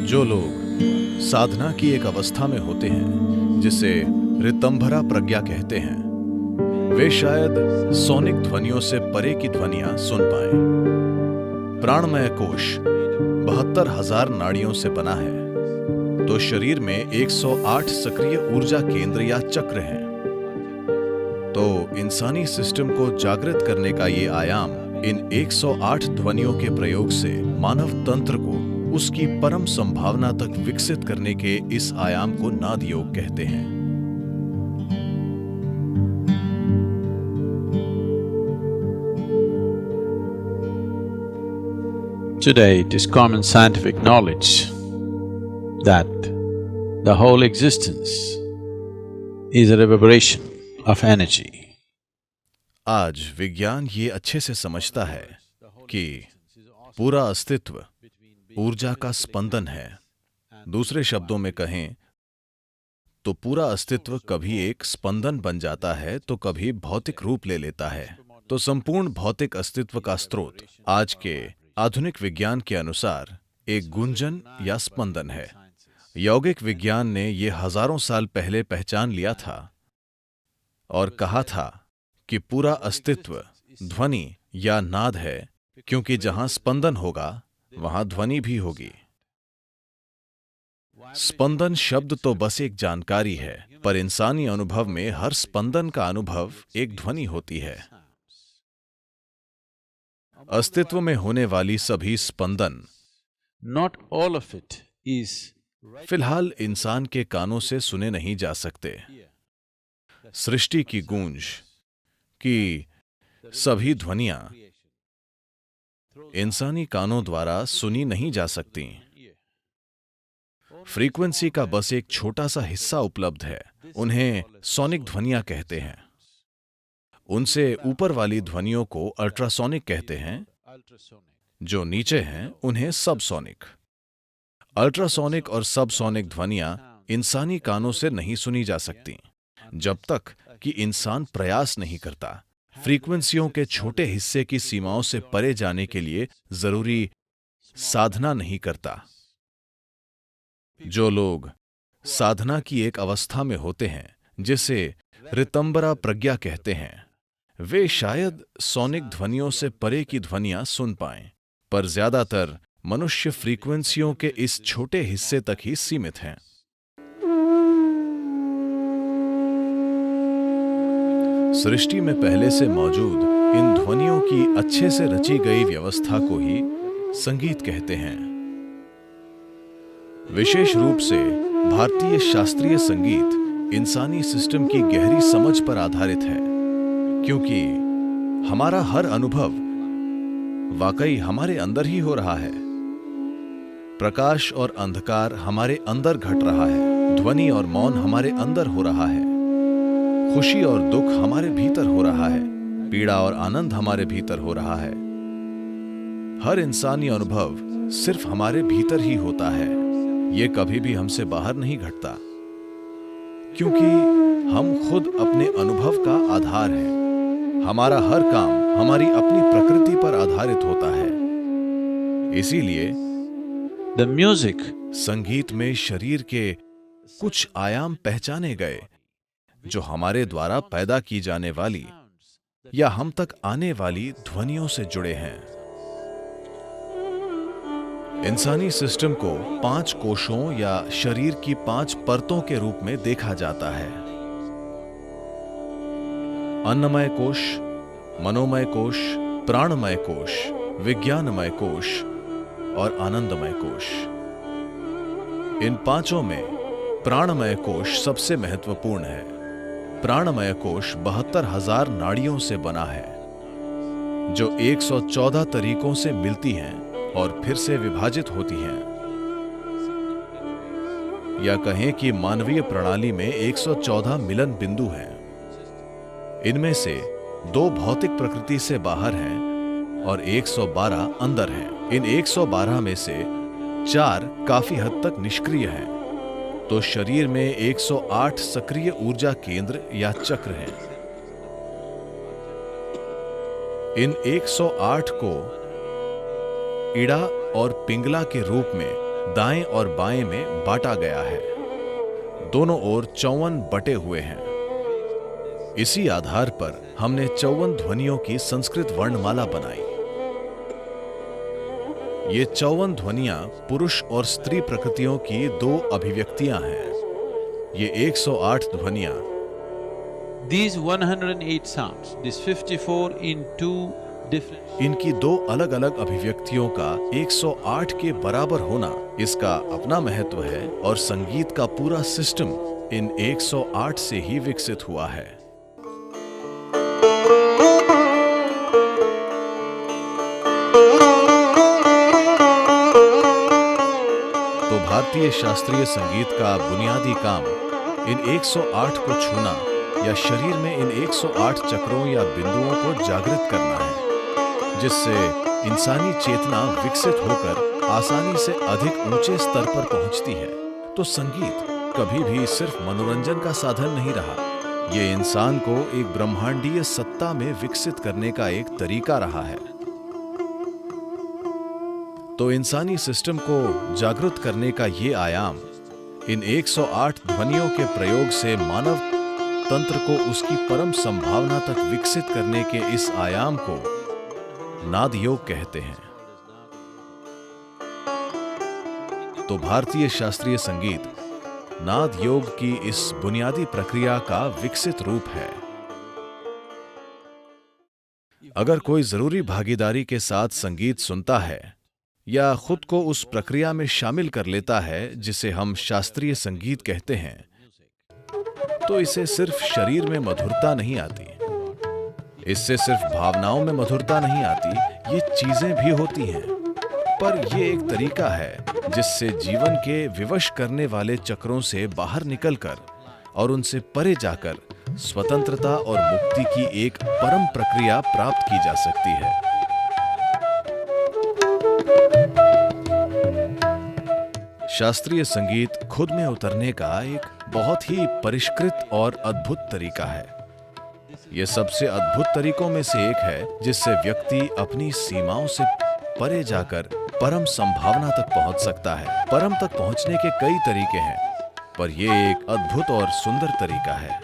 जो लोग साधना की एक अवस्था में होते हैं जिसे ऋतंभरा प्रज्ञा कहते हैं, वे शायद सोनिक ध्वनियों से परे की ध्वनियां सुन पाएं। प्राणमय कोश 72,000 नाड़ियों से बना है, तो शरीर में 108 सक्रिय ऊर्जा केंद्र या चक्र हैं। तो इंसानी सिस्टम को जागृत करने का ये आयाम इन 108 ध्वनियों के प्रयोग से मानव तंत्र को उसकी परम संभावना तक विकसित करने के इस आयाम को नाद योग कहते हैं। Today, it is common scientific knowledge that the whole existence is a reverberation of energy. आज विज्ञान ये अच्छे से समझता है कि पूरा अस्तित्व ऊर्जा का स्पंदन है। दूसरे शब्दों में कहें तो पूरा अस्तित्व कभी एक स्पंदन बन जाता है तो कभी भौतिक रूप ले लेता है। तो संपूर्ण भौतिक अस्तित्व का स्रोत आज के आधुनिक विज्ञान के अनुसार एक गुंजन या स्पंदन है। यौगिक विज्ञान ने यह हजारों साल पहले पहचान लिया था और कहा था कि पूरा अस्तित्व ध्वनि या नाद है, क्योंकि जहां स्पंदन होगा वहां ध्वनि भी होगी। स्पंदन शब्द तो बस एक जानकारी है, पर इंसानी अनुभव में हर स्पंदन का अनुभव एक ध्वनि होती है। अस्तित्व में होने वाली सभी स्पंदन, Not all of it is फिलहाल इंसान के कानों से सुने नहीं जा सकते। सृष्टि की गूंज की सभी ध्वनियां इंसानी कानों द्वारा सुनी नहीं जा सकती। फ्रीक्वेंसी का बस एक छोटा सा हिस्सा उपलब्ध है, उन्हें सोनिक ध्वनियां कहते हैं। उनसे ऊपर वाली ध्वनियों को अल्ट्रासोनिक कहते हैं, जो नीचे हैं उन्हें सबसोनिक। अल्ट्रासोनिक और सबसोनिक ध्वनियां इंसानी कानों से नहीं सुनी जा सकती जब तक कि इंसान प्रयास नहीं करता, फ्रीक्वेंसियों के छोटे हिस्से की सीमाओं से परे जाने के लिए जरूरी साधना नहीं करता। जो लोग साधना की एक अवस्था में होते हैं जिसे ऋतंभरा प्रज्ञा कहते हैं, वे शायद सोनिक ध्वनियों से परे की ध्वनियां सुन पाएं, पर ज्यादातर मनुष्य फ्रीक्वेंसियों के इस छोटे हिस्से तक ही सीमित हैं। सृष्टि में पहले से मौजूद इन ध्वनियों की अच्छे से रची गई व्यवस्था को ही संगीत कहते हैं। विशेष रूप से भारतीय शास्त्रीय संगीत इंसानी सिस्टम की गहरी समझ पर आधारित है, क्योंकि हमारा हर अनुभव वाकई हमारे अंदर ही हो रहा है। प्रकाश और अंधकार हमारे अंदर घट रहा है, ध्वनि और मौन हमारे अंदर हो रहा है, खुशी और दुख हमारे भीतर हो रहा है, पीड़ा और आनंद हमारे भीतर हो रहा है। हर इंसानी अनुभव सिर्फ हमारे भीतर ही होता है, ये कभी भी हमसे बाहर नहीं घटता, क्योंकि हम खुद अपने अनुभव का आधार हैं। हमारा हर काम हमारी अपनी प्रकृति पर आधारित होता है। इसीलिए the music संगीत में शरीर के कुछ आयाम पहचाने गए जो हमारे द्वारा पैदा की जाने वाली या हम तक आने वाली ध्वनियों से जुड़े हैं। इंसानी सिस्टम को 5 कोशों या शरीर की 5 परतों के रूप में देखा जाता है। अन्नमय कोश, मनोमय कोश, प्राणमय कोश, विज्ञानमय कोश और आनंदमय कोश। इन 5 में प्राणमय कोश सबसे महत्वपूर्ण है। प्राणमय कोश 72,000 नाड़ियों से बना है, जो 114 तरीकों से मिलती हैं और फिर से विभाजित होती हैं। या कहें कि मानवीय प्रणाली में 114 मिलन बिंदु हैं। इनमें से 2 भौतिक प्रकृति से बाहर हैं और 112 अंदर हैं। इन 112 में से 4 काफी हद तक निष्क्रिय हैं। तो शरीर में 108 सक्रिय ऊर्जा केंद्र या चक्र हैं। इन 108 को इड़ा और पिंगला के रूप में दाएं और बाएं में बांटा गया है। दोनों ओर 54 बटे हुए हैं। इसी आधार पर हमने 54 ध्वनियों की संस्कृत वर्णमाला बनाई। ये 54 ध्वनियां पुरुष और स्त्री प्रकृतियों की 2 अभिव्यक्तियां हैं। ये 108 ध्वनियां, These 108 sounds, these 54 in two different… इनकी 2 अलग अलग अभिव्यक्तियों का 108 के बराबर होना, इसका अपना महत्व है और संगीत का पूरा सिस्टम इन 108 से ही विकसित हुआ है। तो भारतीय शास्त्रीय संगीत का बुनियादी काम इन 108 को छूना या शरीर में इन 108 चक्रों या बिंदुओं को जागृत करना है, जिससे इंसानी चेतना विकसित होकर आसानी से अधिक ऊंचे स्तर पर पहुंचती है। तो संगीत कभी भी सिर्फ मनोरंजन का साधन नहीं रहा, ये इंसान को एक ब्रह्मांडीय सत्ता में विकसित करने का एक तरीका रहा है। तो इंसानी सिस्टम को जागृत करने का ये आयाम, इन 108 ध्वनियों के प्रयोग से मानव तंत्र को उसकी परम संभावना तक विकसित करने के इस आयाम को नाद योग कहते हैं। तो भारतीय शास्त्रीय संगीत नाद योग की इस बुनियादी प्रक्रिया का विकसित रूप है। अगर कोई जरूरी भागीदारी के साथ संगीत सुनता है या खुद को उस प्रक्रिया में शामिल कर लेता है जिसे हम शास्त्रीय संगीत कहते हैं, तो इसे सिर्फ शरीर में मधुरता नहीं आती, इससे सिर्फ भावनाओं में मधुरता नहीं आती, ये चीजें भी होती हैं, पर ये एक तरीका है जिससे जीवन के विवश करने वाले चक्रों से बाहर निकलकर और उनसे परे जाकर स्वतंत्रता और मुक्ति की एक परम प्रक्रिया प्राप्त की जा सकती है। शास्त्रीय संगीत खुद में उतरने का एक बहुत ही परिष्कृत और अद्भुत तरीका है। यह सबसे अद्भुत तरीकों में से एक है जिससे व्यक्ति अपनी सीमाओं से परे जाकर परम संभावना तक पहुंच सकता है। परम तक पहुंचने के कई तरीके हैं, पर यह एक अद्भुत और सुंदर तरीका है।